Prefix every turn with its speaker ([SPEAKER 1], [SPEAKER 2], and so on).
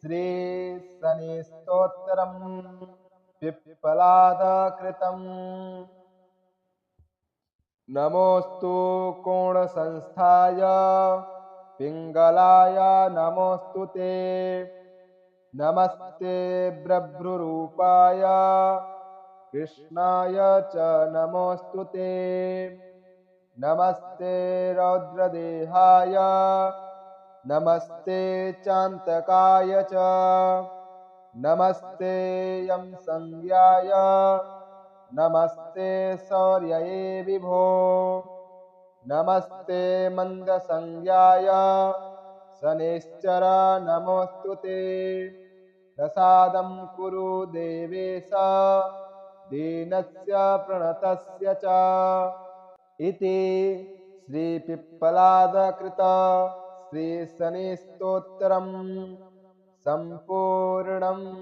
[SPEAKER 1] श्री शनिस्तोत्रम् पिप्पलादकृतम्। नमोस्तु कोणसंस्थाय पिङ्गलाय नमोस्तु ते। नमस्ते ब्रभ्रुरूपाय कृष्णाय च नमोस्तु ते। नमस्ते रौद्रदेहाय नमस्ते चान्तकाय च। नमस्ते यं संज्ञाय नमस्ते शौर्यये विभो। नमस्ते मन्दसंज्ञाय शनैश्चर नमोऽस्तु ते। प्रसादं कुरु देवेश दीनस्य प्रणतस्य च। इति श्रीपिप्पलादकृत श्रीशनिस्तोत्रम् सम्पूर्णम्।